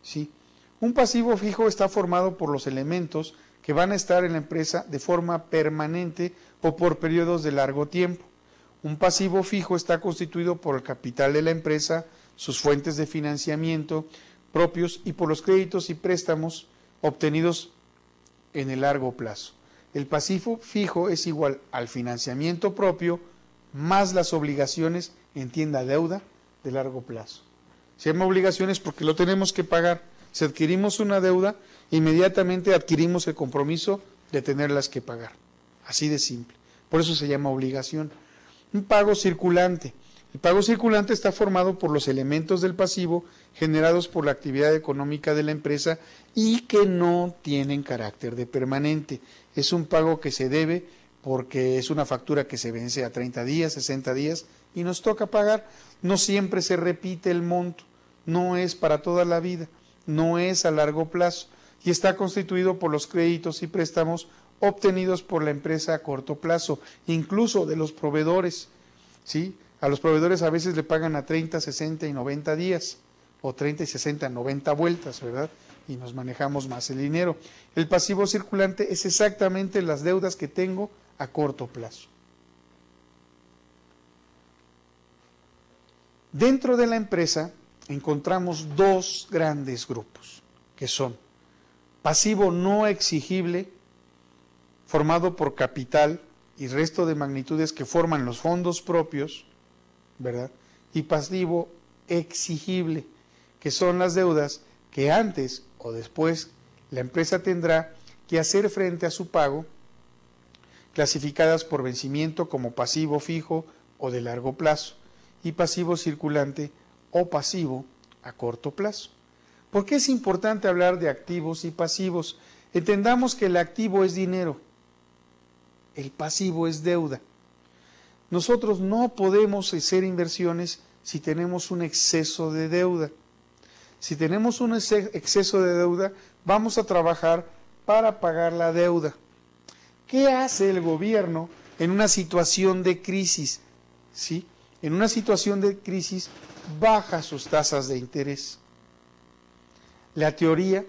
¿sí? Un pasivo fijo está formado por los elementos que van a estar en la empresa de forma permanente o por periodos de largo tiempo. Un pasivo fijo está constituido por el capital de la empresa, sus fuentes de financiamiento propios y por los créditos y préstamos obtenidos en el largo plazo. El pasivo fijo es igual al financiamiento propio más las obligaciones, entienda deuda, de largo plazo. Se llama obligaciones porque lo tenemos que pagar. Si adquirimos una deuda, inmediatamente adquirimos el compromiso de tenerlas que pagar. Así de simple. Por eso se llama obligación. Un pago circulante. El pago circulante está formado por los elementos del pasivo generados por la actividad económica de la empresa y que no tienen carácter de permanente. Es un pago que se debe porque es una factura que se vence a 30 días, 60 días y nos toca pagar. No siempre se repite el monto, no es para toda la vida, no es a largo plazo y está constituido por los créditos y préstamos obtenidos por la empresa a corto plazo, incluso de los proveedores, ¿sí? A los proveedores a veces le pagan a 30, 60 y 90 días, o 30 y 60, 90 vueltas, ¿verdad? Y nos manejamos más el dinero. El pasivo circulante es exactamente las deudas que tengo a corto plazo. Dentro de la empresa encontramos dos grandes grupos, que son pasivo no exigible, formado por capital y resto de magnitudes que forman los fondos propios, ¿verdad? Y pasivo exigible, que son las deudas que antes o después la empresa tendrá que hacer frente a su pago, clasificadas por vencimiento como pasivo fijo o de largo plazo y pasivo circulante o pasivo a corto plazo. ¿Por qué es importante hablar de activos y pasivos? Entendamos que el activo es dinero, el pasivo es deuda. Nosotros no podemos hacer inversiones si tenemos un exceso de deuda. Si tenemos un exceso de deuda, vamos a trabajar para pagar la deuda. ¿Qué hace el gobierno en una situación de crisis? ¿Sí? En una situación de crisis baja sus tasas de interés. La teoría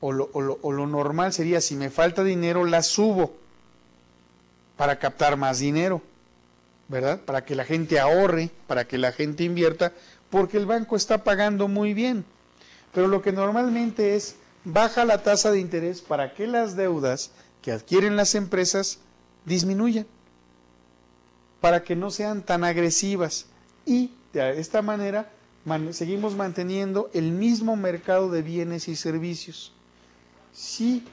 o lo normal sería, si me falta dinero, la subo para captar más dinero, ¿verdad? Para que la gente ahorre, para que la gente invierta, porque el banco está pagando muy bien. Pero lo que normalmente es, baja la tasa de interés para que las deudas que adquieren las empresas disminuyan, para que no sean tan agresivas, y de esta manera seguimos manteniendo el mismo mercado de bienes y servicios. Si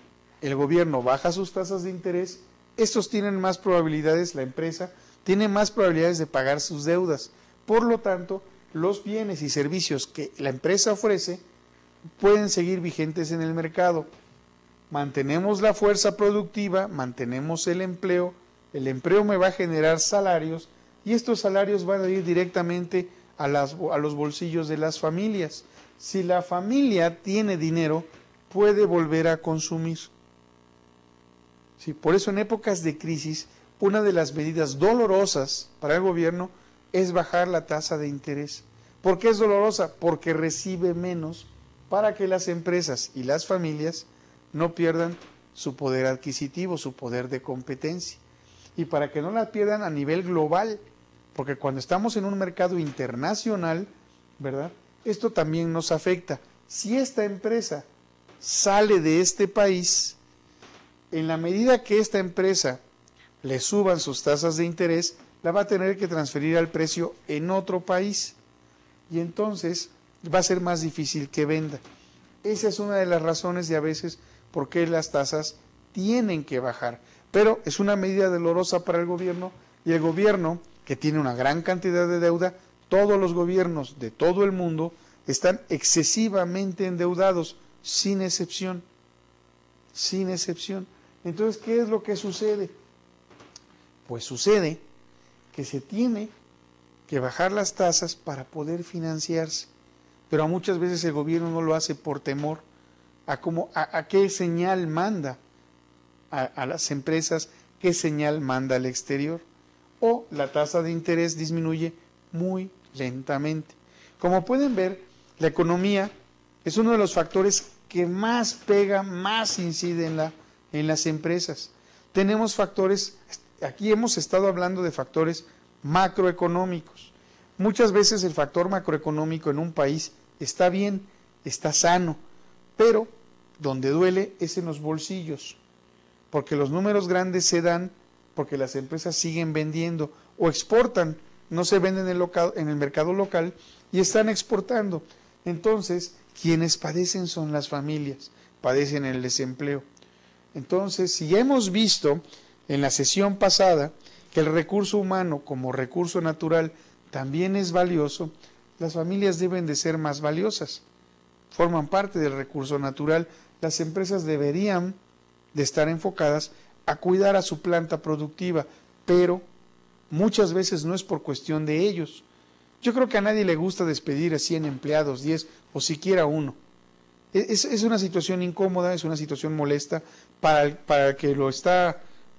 el gobierno baja sus tasas de interés, estos tienen más probabilidades, la empresa tiene más probabilidades de pagar sus deudas. Por lo tanto, los bienes y servicios que la empresa ofrece pueden seguir vigentes en el mercado. Mantenemos la fuerza productiva, mantenemos el empleo me va a generar salarios y estos salarios van a ir directamente a los bolsillos de las familias. Si la familia tiene dinero, puede volver a consumir. Sí, por eso en épocas de crisis, una de las medidas dolorosas para el gobierno es bajar la tasa de interés. ¿Por qué es dolorosa? Porque recibe menos para que las empresas y las familias no pierdan su poder adquisitivo, su poder de competencia. Y para que no la pierdan a nivel global, porque cuando estamos en un mercado internacional, ¿verdad? Esto también nos afecta. Si esta empresa sale de este país, en la medida que esta empresa le suban sus tasas de interés, la va a tener que transferir al precio en otro país. Y entonces va a ser más difícil que venda. Esa es una de las razones de a veces por qué las tasas tienen que bajar. Pero es una medida dolorosa para el gobierno, y el gobierno, que tiene una gran cantidad de deuda, todos los gobiernos de todo el mundo están excesivamente endeudados, sin excepción. Sin excepción. Entonces, ¿qué es lo que sucede? Pues sucede que se tiene que bajar las tasas para poder financiarse. Pero muchas veces el gobierno no lo hace por temor a qué señal manda a las empresas, qué señal manda al exterior, o la tasa de interés disminuye muy lentamente. Como pueden ver, la economía es uno de los factores que más pega, más incide en las empresas. Tenemos factores, aquí hemos estado hablando de factores macroeconómicos. Muchas veces el factor macroeconómico en un país está bien, está sano, pero donde duele es en los bolsillos, porque los números grandes se dan porque las empresas siguen vendiendo o exportan, no se venden en el mercado local y están exportando. Entonces, quienes padecen son las familias, padecen el desempleo. Entonces, si hemos visto en la sesión pasada que el recurso humano como recurso natural también es valioso, las familias deben de ser más valiosas, forman parte del recurso natural. Las empresas deberían de estar enfocadas a cuidar a su planta productiva, pero muchas veces no es por cuestión de ellos. Yo creo que a nadie le gusta despedir a 100 empleados, 10 o siquiera uno. Es una situación incómoda, es una situación molesta para el que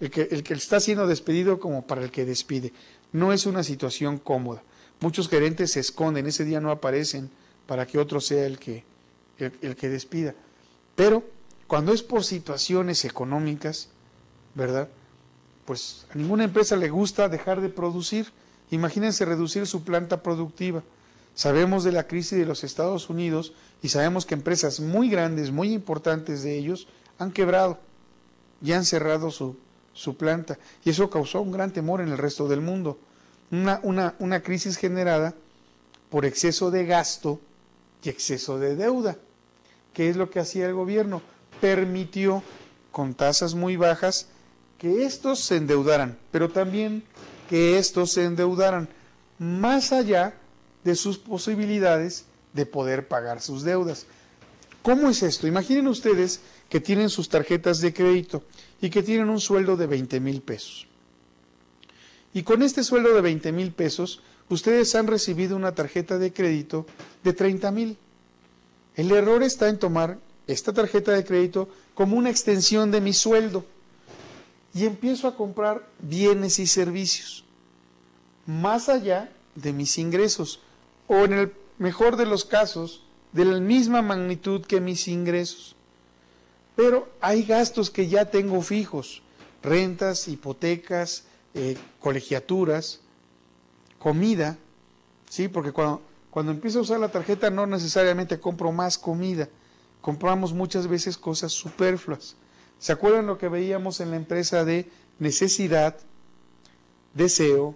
el que está siendo despedido como para el que despide. No es una situación cómoda. Muchos gerentes se esconden, ese día no aparecen para que otro sea el que despida. Pero cuando es por situaciones económicas, ¿verdad? Pues a ninguna empresa le gusta dejar de producir. Imagínense reducir su planta productiva. Sabemos de la crisis de los Estados Unidos y sabemos que empresas muy grandes, muy importantes de ellos, han quebrado y han cerrado su planta. Y eso causó un gran temor en el resto del mundo. Una crisis generada por exceso de gasto y exceso de deuda. ¿Qué es lo que hacía el gobierno? Permitió con tasas muy bajas, que estos se endeudaran, pero también que estos se endeudaran más allá de sus posibilidades de poder pagar sus deudas. ¿Cómo es esto? Imaginen ustedes que tienen sus tarjetas de crédito y que tienen un sueldo de 20,000 pesos. Y con este sueldo de 20,000 pesos, ustedes han recibido una tarjeta de crédito de 30,000. El error está en tomar esta tarjeta de crédito como una extensión de mi sueldo y empiezo a comprar bienes y servicios más allá de mis ingresos, o en el mejor de los casos, de la misma magnitud que mis ingresos. Pero hay gastos que ya tengo fijos, rentas, hipotecas, colegiaturas, comida, ¿sí? Porque cuando empiezo a usar la tarjeta no necesariamente compro más comida, compramos muchas veces cosas superfluas. ¿Se acuerdan lo que veíamos en la empresa de necesidad, deseo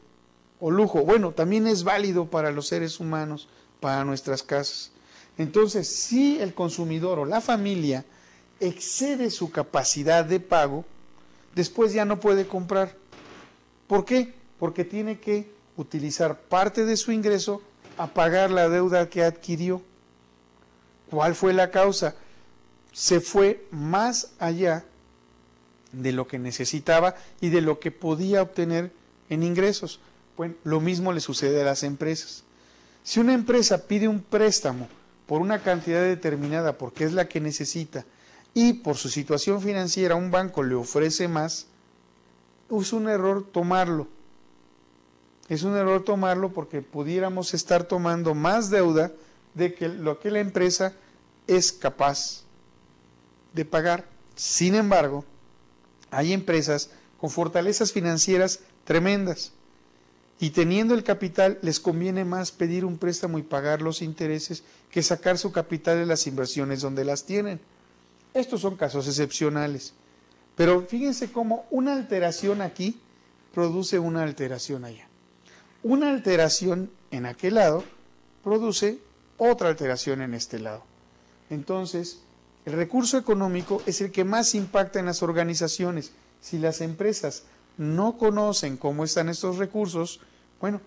o lujo? Bueno, también es válido para los seres humanos, para nuestras casas. Entonces, si el consumidor o la familia excede su capacidad de pago, después ya no puede comprar. ¿Por qué? Porque tiene que utilizar parte de su ingreso a pagar la deuda que adquirió. ¿Cuál fue la causa? Se fue más allá de lo que necesitaba y de lo que podía obtener en ingresos. Bueno, lo mismo le sucede a las empresas. Si una empresa pide un préstamo por una cantidad determinada, porque es la que necesita, y por su situación financiera un banco le ofrece más, es un error tomarlo. Es un error tomarlo porque pudiéramos estar tomando más deuda de lo que la empresa es capaz de pagar. Sin embargo, hay empresas con fortalezas financieras tremendas y teniendo el capital les conviene más pedir un préstamo y pagar los intereses que sacar su capital de las inversiones donde las tienen. Estos son casos excepcionales, pero fíjense cómo una alteración aquí produce una alteración allá. Una alteración en aquel lado produce otra alteración en este lado. Entonces, el recurso económico es el que más impacta en las organizaciones. Si las empresas no conocen cómo están estos recursos, bueno,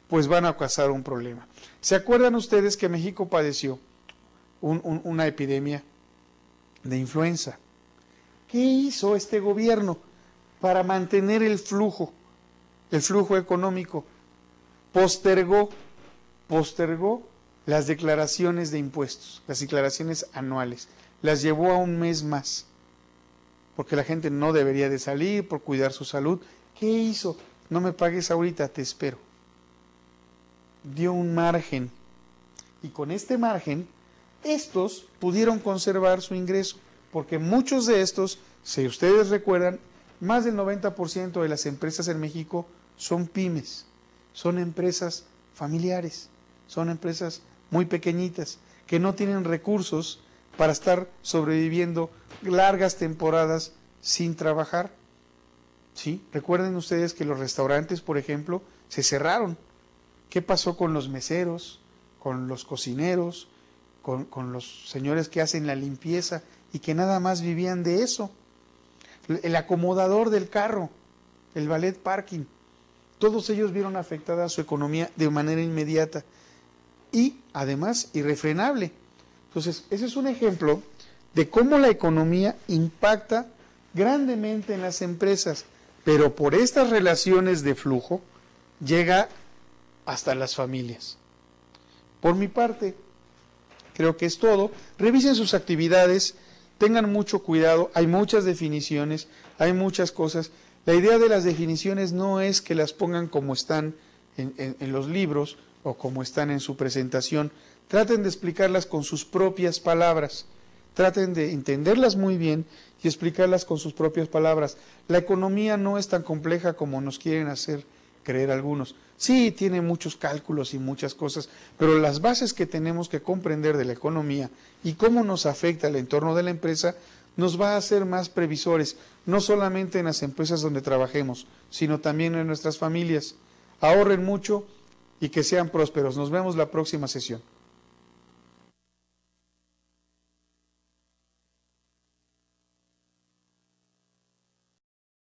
pues van a causar un problema. ¿Se acuerdan ustedes que México padeció una epidemia de influenza? ¿Qué hizo este gobierno para mantener el flujo económico? Postergó las declaraciones de impuestos, las declaraciones anuales, las llevó a un mes más, porque la gente no debería de salir por cuidar su salud. ¿Qué hizo? No me pagues ahorita, te espero. Dio un margen, y con este margen, estos pudieron conservar su ingreso, porque muchos de estos, si ustedes recuerdan, más del 90% de las empresas en México son pymes, son empresas familiares, son empresas muy pequeñitas, que no tienen recursos para estar sobreviviendo largas temporadas sin trabajar. ¿Sí? Recuerden ustedes que los restaurantes, por ejemplo, se cerraron. ¿Qué pasó con los meseros, con los cocineros, con los señores que hacen la limpieza y que nada más vivían de eso? El acomodador del carro, el valet parking, todos ellos vieron afectada su economía de manera inmediata y además irrefrenable. Entonces, ese es un ejemplo de cómo la economía impacta grandemente en las empresas, pero por estas relaciones de flujo llega hasta las familias. Por mi parte, creo que es todo. Revisen sus actividades, tengan mucho cuidado, hay muchas definiciones, hay muchas cosas. La idea de las definiciones no es que las pongan como están en los libros o como están en su presentación. Traten de explicarlas con sus propias palabras, traten de entenderlas muy bien y explicarlas con sus propias palabras. La economía no es tan compleja como nos quieren hacer creer algunos. Sí, tiene muchos cálculos y muchas cosas, pero las bases que tenemos que comprender de la economía y cómo nos afecta el entorno de la empresa nos va a hacer más previsores, no solamente en las empresas donde trabajemos, sino también en nuestras familias. Ahorren mucho y que sean prósperos. Nos vemos la próxima sesión.